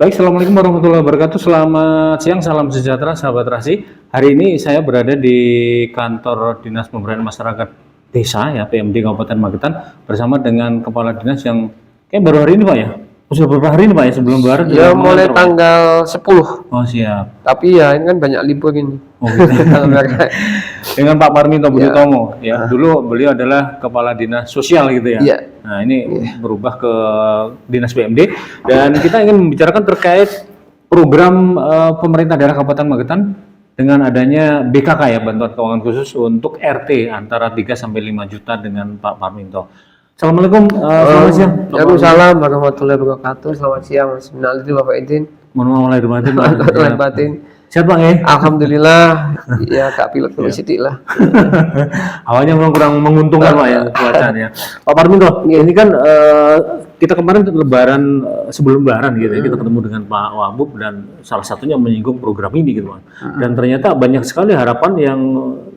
Baik, Assalamualaikum warahmatullahi wabarakatuh. Selamat siang, salam sejahtera, sahabat Terasi. Hari ini saya berada di kantor Dinas Pemberdayaan Masyarakat Desa, ya, PMD Kabupaten Magetan, bersama dengan Kepala Dinas yang kayak baru hari ini, Pak, ya? Sudah beberapa hari ini, Pak, ya, sebelum Lebaran? Ya, mulai tanggal 10. Oh, siap. Tapi ya, ini kan banyak libur ini. Oh, gitu. Dengan Pak Parminto Budiutomo, ya. Dulu beliau adalah Kepala Dinas Sosial gitu ya. Iya. Nah, ini berubah ke Dinas PMD dan kita ingin membicarakan terkait program pemerintah daerah Kabupaten Magetan dengan adanya BKK, ya, bantuan keuangan khusus untuk RT antara 3 sampai 5 juta dengan Pak Parminto. Assalamualaikum, selamat siang. Waalaikumsalam warahmatullahi wabarakatuh. Selamat siang, Bismillahirrahmanirrahim, Bapak Idin. Mohon maaf lahir batin, Pak. Lahir batin. Sehat, Bang, ya? Alhamdulillah, ya Kak pilot sedikit lah. Awalnya memang kurang menguntungkan, Pak, ya, cuacanya. Pak Parminto, ini kan kita kemarin Lebaran, sebelum Lebaran gitu ya, kita ketemu dengan Pak Wabub dan salah satunya menyinggung program ini gitu, Pak. Dan ternyata banyak sekali harapan yang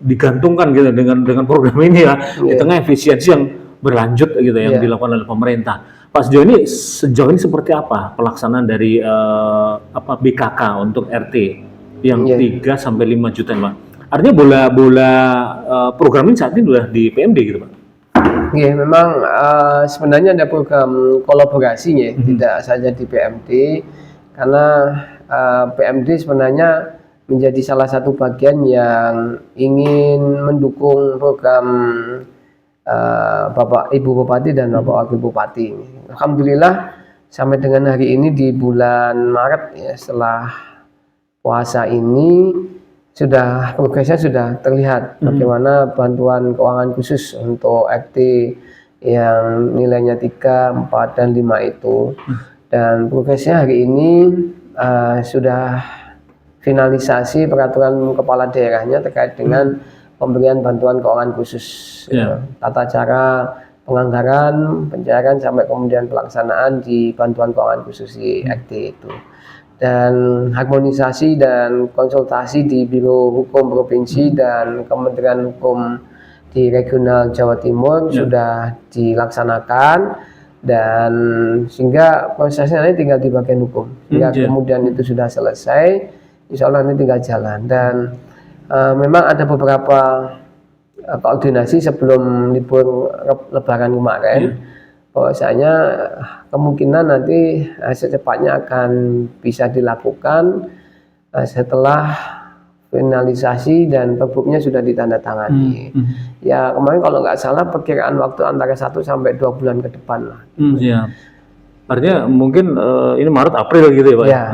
digantungkan gitu dengan program ini, ya, di tengah efisiensi yang berlanjut gitu yang dilakukan oleh pemerintah. Pak, sejauh ini seperti apa pelaksanaan dari BKK untuk RT yang 3 sampai 5 juta, Pak? Artinya bola program ini saat ini sudah di PMD gitu, Pak? Iya, memang sebenarnya ada program kolaborasinya, tidak saja di PMD, karena PMD sebenarnya menjadi salah satu bagian yang ingin mendukung program Bapak Ibu Bupati dan Bapak Wakil Bupati. Alhamdulillah sampai dengan hari ini di bulan Maret, ya, setelah puasa ini progresnya sudah terlihat bagaimana bantuan keuangan khusus untuk RT yang nilainya 3, 4, dan 5 itu. Dan progresnya hari ini sudah finalisasi peraturan kepala daerahnya terkait dengan pemberian bantuan keuangan khusus, tata cara penganggaran, pencairan sampai kemudian pelaksanaan di bantuan keuangan khusus di RT itu. Dan harmonisasi dan konsultasi di Biro Hukum Provinsi dan Kementerian Hukum di Regional Jawa Timur sudah dilaksanakan, dan sehingga prosesnya nanti tinggal di bagian hukum. Hingga kemudian itu sudah selesai, insya Allah ini tinggal jalan. Dan memang ada beberapa koordinasi sebelum libur Lebaran kemarin, bahwasanya kemungkinan nanti secepatnya akan bisa dilakukan setelah finalisasi dan perbuknya sudah ditandatangani. Ya, kemarin kalau nggak salah perkiraan waktu antara 1 sampai 2 bulan ke depan lah. Artinya mungkin ini Maret April gitu ya, Pak? Ya.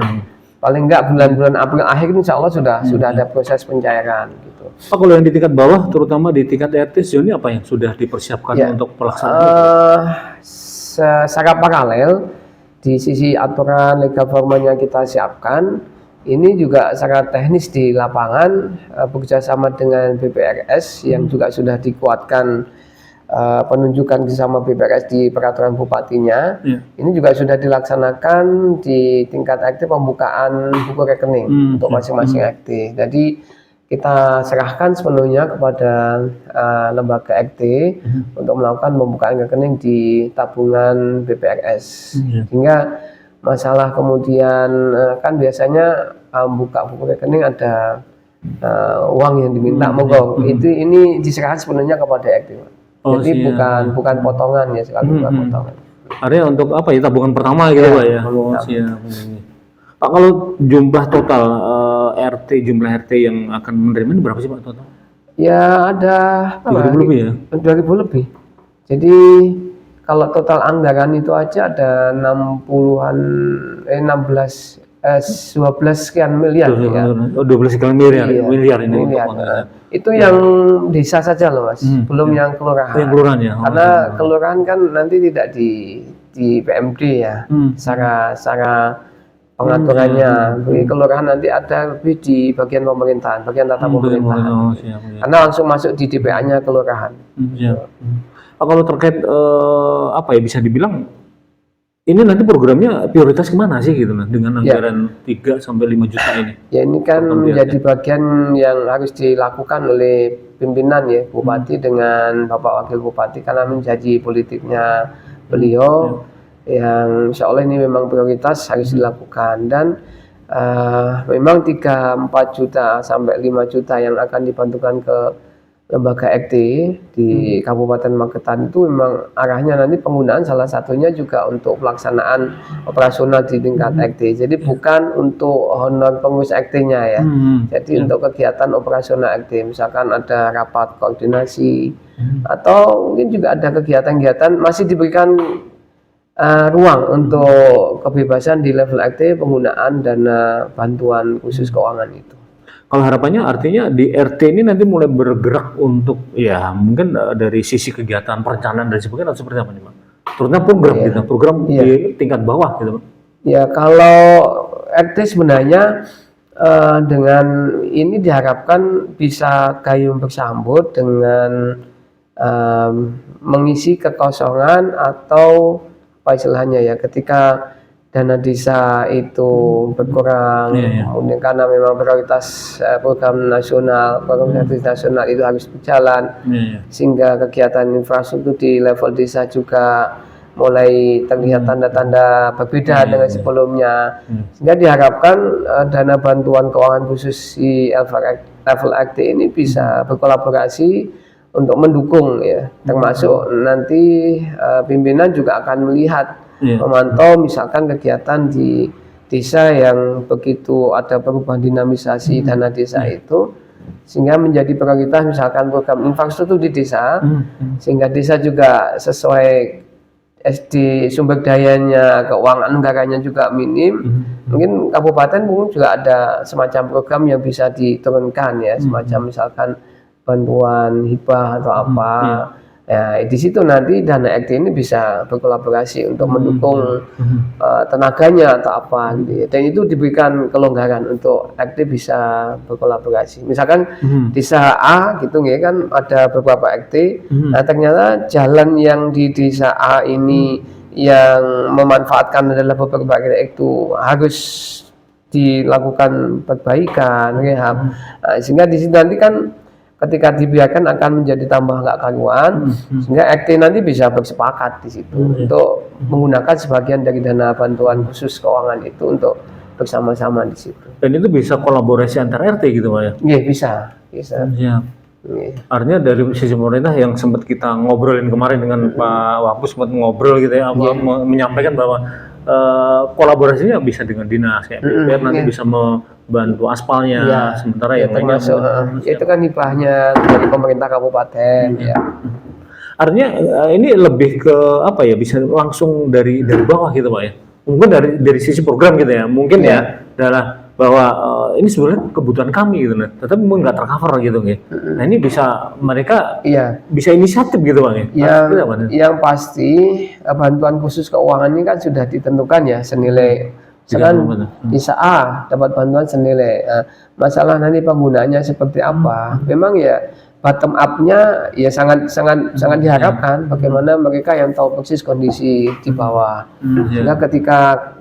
Paling enggak bulan-bulan April akhir ini insya Allah sudah ada proses pencairan gitu. Pak, kalau yang di tingkat bawah, terutama di tingkat RT, sejauh ini apa yang sudah dipersiapkan untuk pelaksanaan? Secara paralel, di sisi aturan legal formalnya kita siapkan, ini juga secara teknis di lapangan bekerjasama dengan BPRS yang juga sudah dikuatkan penunjukan bersama BPRS di peraturan bupatinya. Ini juga sudah dilaksanakan di tingkat RT pembukaan buku rekening untuk masing-masing RT. Jadi kita serahkan sepenuhnya kepada lembaga RT untuk melakukan pembukaan rekening di tabungan BPRS. Sehingga masalah kemudian kan biasanya buka buku rekening ada uang yang diminta, monggo. Ini diserahkan sepenuhnya kepada RT. Jadi bukan potongan, ya, sekali bukan potongan. Artinya untuk apa ya, tabungan pertama gitu, Pak, ya? Pak, kalau jumlah total jumlah RT yang akan menerima ini berapa sih, Pak, total? Ya ada 2.000 lebih ya? 2.000 lebih. Jadi kalau total anggaran itu aja ada 12 sekian miliar. 12 sekian miliar ini. Itu yang desa saja loh, Mas, belum yang kelurahan. Yang kelurahan, ya. Karena kelurahan kan nanti tidak di PMD ya, secara pengaturannya. Jadi kelurahan nanti ada lebih di bagian pemerintahan, bagian tata pemerintahan. Karena langsung masuk di DPA-nya kelurahan. Kalau terkait apa ya, bisa dibilang ini nanti programnya prioritas kemana sih gitu, dengan anggaran 3 sampai 5 juta ini? Ya, ini kan menjadi bagian yang harus dilakukan oleh pimpinan, ya, Bupati dengan Bapak Wakil Bupati, karena menjadi politiknya beliau. yang insya Allah ini memang prioritas harus dilakukan. Dan memang 3-4 juta sampai 5 juta yang akan dibantukan ke lembaga EKT di Kabupaten Magetan itu memang arahnya nanti penggunaan salah satunya juga untuk pelaksanaan operasional di tingkat EKT. Jadi bukan untuk honor pengurus EKT-nya ya. Jadi untuk kegiatan operasional EKT, misalkan ada rapat koordinasi atau mungkin juga ada kegiatan-kegiatan masih diberikan ruang untuk kebebasan di level EKT penggunaan dana bantuan khusus keuangan itu. Kalau harapannya artinya di RT ini nanti mulai bergerak untuk ya mungkin dari sisi kegiatan perencanaan dan sebagainya atau seperti apa nih Pak? Terutama program gitu, program di tingkat bawah gitu Pak. Ya kalau RT sebenarnya dengan ini diharapkan bisa gayung bersambut dengan mengisi kekosongan atau apa istilahnya ya, ketika dana desa itu berkurang, kemudian karena memang prioritas program nasional, program strategis nasional itu harus berjalan, sehingga kegiatan infrastruktur di level desa juga mulai terlihat tanda-tanda berbeda dengan sebelumnya, sehingga diharapkan dana bantuan keuangan khusus di level EKT ini bisa berkolaborasi untuk mendukung ya, termasuk nanti pimpinan juga akan melihat memantau misalkan kegiatan di desa yang begitu ada perubahan dinamisasi dana desa itu, sehingga menjadi prioritas misalkan program infrastruktur di desa, sehingga desa juga sesuai SD sumber dayanya, keuangan negaranya juga minim, mungkin kabupaten mungkin juga ada semacam program yang bisa diturunkan ya, semacam misalkan bantuan hibah atau apa. Ya, di situ nanti dana EKT ini bisa berkolaborasi untuk mendukung tenaganya atau apa gitu ya. Dan itu diberikan kelonggaran untuk EKT bisa berkolaborasi. Misalkan desa A gitu ya kan ada beberapa EKT, nah ternyata jalan yang di desa A ini yang memanfaatkan adalah beberapa EKT itu harus dilakukan perbaikan, rehab. Nah, sehingga di situ nanti kan ketika dibiarkan akan menjadi tambah nggak karuan, sehingga EKT nanti bisa bersepakat di situ untuk menggunakan sebagian dari dana bantuan khusus keuangan itu untuk bersama-sama di situ. Dan itu bisa kolaborasi antar RT gitu Pak ya? Iya bisa. Ya. Artinya dari sisi pemerintah yang sempat kita ngobrolin kemarin dengan Pak Wapus, sempat ngobrol gitu ya, menyampaikan bahwa kolaborasinya bisa dengan dinas kayak biar nanti bisa membantu aspalnya, sementara yang lainnya itu kan hibahnya dari pemerintah kabupaten ya. Artinya ini lebih ke apa ya, bisa langsung dari bawah gitu Pak ya, mungkin dari sisi program gitu ya, mungkin ya adalah bahwa ini sebenarnya kebutuhan kami gitu, tetapi mungkin nggak tercover gitu ya. Nah ini bisa mereka bisa inisiatif gitu Bang ya. Yang pasti bantuan khusus keuangan ini kan sudah ditentukan ya senilai, misalkan desa A dapat bantuan senilai. Masalah nanti penggunaannya seperti apa, memang ya bottom up-nya ya sangat diharapkan bagaimana mereka yang tahu persis kondisi di bawah. Sehingga ketika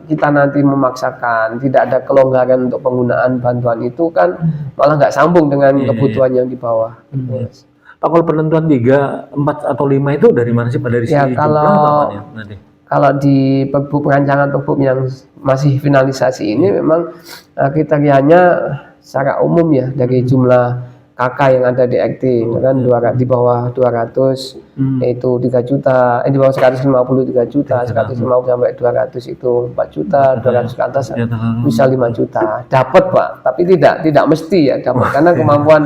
kita nanti memaksakan tidak ada kelonggaran untuk penggunaan bantuan itu kan malah nggak sambung dengan kebutuhan yang di bawah. Pak, kalau penentuan 3, 4 atau 5 itu dari mana sih Pak? Dari ya, kalau di Perbup perancangan Perbup yang masih finalisasi ini memang kriterianya secara umum ya dari jumlah kakak yang ada di EKT kan di bawah 200 yaitu 3 juta, di bawah 150 3 juta, 150 sampai 200 itu 4 juta, 200 ke atas bisa 5 juta dapat Pak, tapi tidak mesti ya dapat karena kemampuan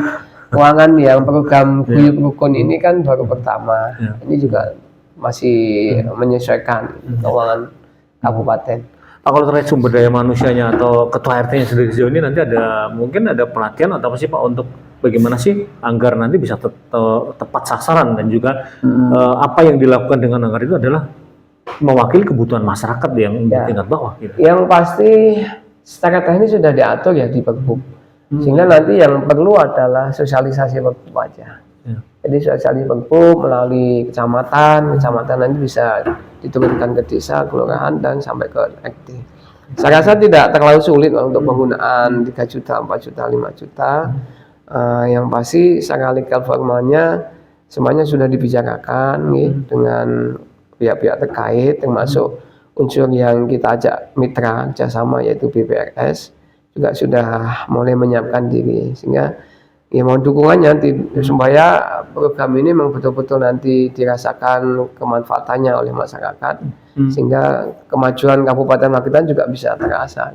keuangan yang program Guyub Rukun ini kan baru pertama, ini juga masih menyesuaikan keuangan kabupaten. Kalau terkait sumber daya manusianya atau ketua RT-nya sendiri sejauh ini nanti mungkin ada pelatihan atau apa sih Pak untuk bagaimana sih anggar nanti bisa tepat sasaran, dan juga apa yang dilakukan dengan anggar itu adalah mewakili kebutuhan masyarakat yang di tingkat bawah gitu. Yang pasti secara teknis sudah diatur ya di Perbup, sehingga nanti yang perlu adalah sosialisasi Perbup aja. Jadi sosialisasi Perbup melalui kecamatan nanti bisa diturunkan ke desa, kelurahan, dan sampai ke EKT. Saya rasa tidak terlalu sulit untuk penggunaan 3 juta, 4 juta, 5 juta. Yang pasti secara legal formalnya semuanya sudah dibicarakan dengan pihak-pihak terkait, termasuk unsur yang kita ajak mitra kerjasama yaitu BPRS juga sudah mulai menyiapkan diri, sehingga ya mohon dukungannya supaya program ini memang betul-betul nanti dirasakan kemanfaatannya oleh masyarakat, sehingga kemajuan Kabupaten Magetan juga bisa terasa.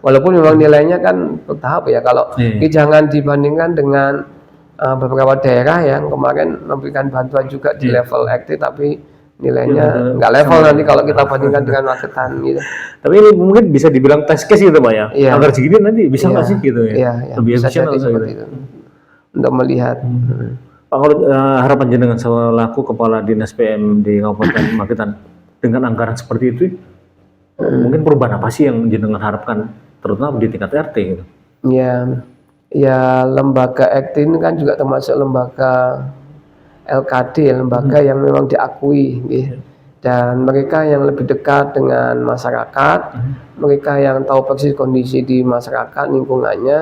Walaupun memang nilainya kan bertahap ya, kalau jangan dibandingkan dengan beberapa daerah yang kemarin memberikan bantuan juga di level RT, tapi nilainya nggak level nanti kalau kita bandingkan dengan Magetan gitu. Tapi ini mungkin bisa dibilang test case gitu Pak ya, agar segini nanti bisa nggak sih gitu ya, lebih efisien atau seperti itu untuk melihat. Pak, kalau harapan jenengan selaku Kepala Dinas PM di Kabupaten Magetan dengan anggaran seperti itu, mungkin perubahan apa sih yang jenengan harapkan, terutama di tingkat RT gitu? Ya lembaga RT ini kan juga termasuk lembaga LKD, lembaga yang memang diakui, dan mereka yang lebih dekat dengan masyarakat, mereka yang tahu persis kondisi di masyarakat lingkungannya,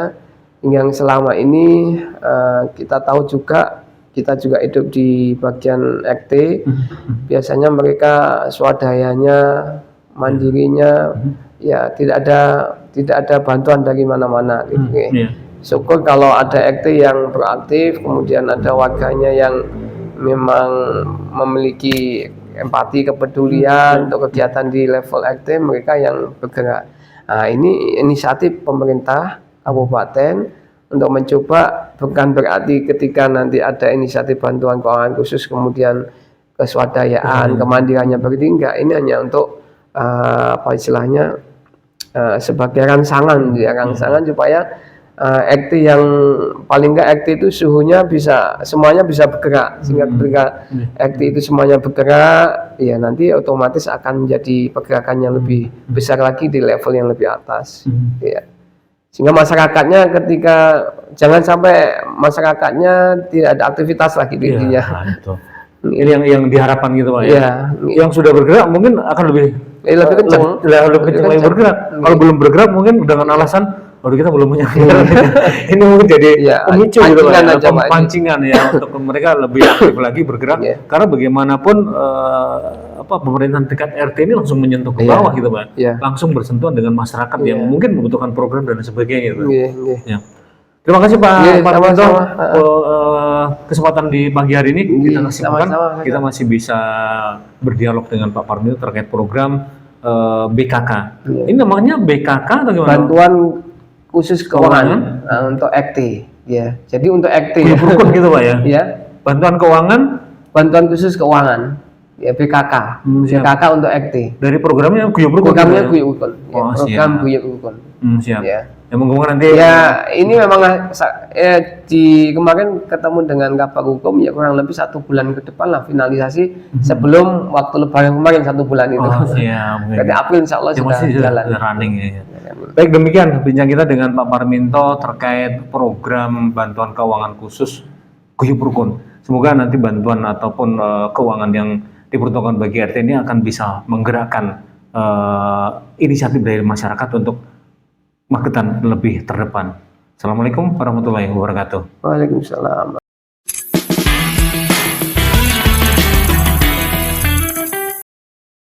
yang selama ini kita tahu juga, kita juga hidup di bagian RT, biasanya mereka swadayanya, mandirinya, ya tidak ada bantuan dari mana-mana gitu. Syukur kalau ada RT yang proaktif, kemudian ada warganya yang memang memiliki empati, kepedulian untuk kegiatan di level RT, mereka yang bergerak. Nah, ini inisiatif pemerintah kabupaten untuk mencoba, bukan berarti ketika nanti ada inisiatif bantuan keuangan khusus kemudian keswadayaan, kemandirannya berarti enggak, ini hanya untuk apa istilahnya sebagai rangsangan, rangsangan supaya RT yang paling enggak RT itu suhunya bisa, semuanya bisa bergerak, sehingga ketika RT itu semuanya bergerak, ya nanti otomatis akan menjadi pergerakan yang lebih besar lagi di level yang lebih atas, ya. Sehingga masyarakatnya ketika, jangan sampai masyarakatnya tidak ada aktivitas lagi di intinya. Ini yang diharapkan gitu Pak ya. Yang sudah bergerak mungkin akan lebih kencang, lebih bergerak. Kalau belum bergerak mungkin dengan alasan kita belum punya anggaran. Ini mungkin jadi pemicu gitu Pak, pancingan ya untuk mereka lebih aktif lagi bergerak. Karena bagaimanapun pemerintahan tingkat RT ini langsung menyentuh ke bawah gitu Pak, langsung bersentuhan dengan masyarakat yang mungkin membutuhkan program dan sebagainya gitu. Terima kasih Pak Parminto, kesempatan di pagi hari ini kita kesempatan kita masih bisa berdialog dengan Pak Parminto terkait program BKK. Ini namanya BKK atau gimana? Bantuan khusus keuangan untuk RT, ya. Jadi untuk RT rukun gitu Pak ya. Ya. Bantuan keuangan, bantuan khusus keuangan, ya BKK. BKK untuk RT. Dari programnya Guyub Rukun. Programnya Guyub Rukun. Program Guyub Rukun. Siap. Ya. Yang menghubungkan nanti. Ya, ini memang di kemarin ketemu dengan Kabar Hukum ya kurang lebih 1 bulan ke depan lah finalisasi sebelum waktu Lebaran kemarin 1 bulan itu. Siap. Jadi April insya Allah sudah jalan. Running ya. Baik, demikian bincang kita dengan Pak Parminto terkait program bantuan keuangan khusus Guyub Rukun. Semoga nanti bantuan ataupun keuangan yang diperuntukkan bagi RT ini akan bisa menggerakkan inisiatif dari masyarakat untuk Magetan lebih terdepan. Assalamualaikum warahmatullahi wabarakatuh. Waalaikumsalam.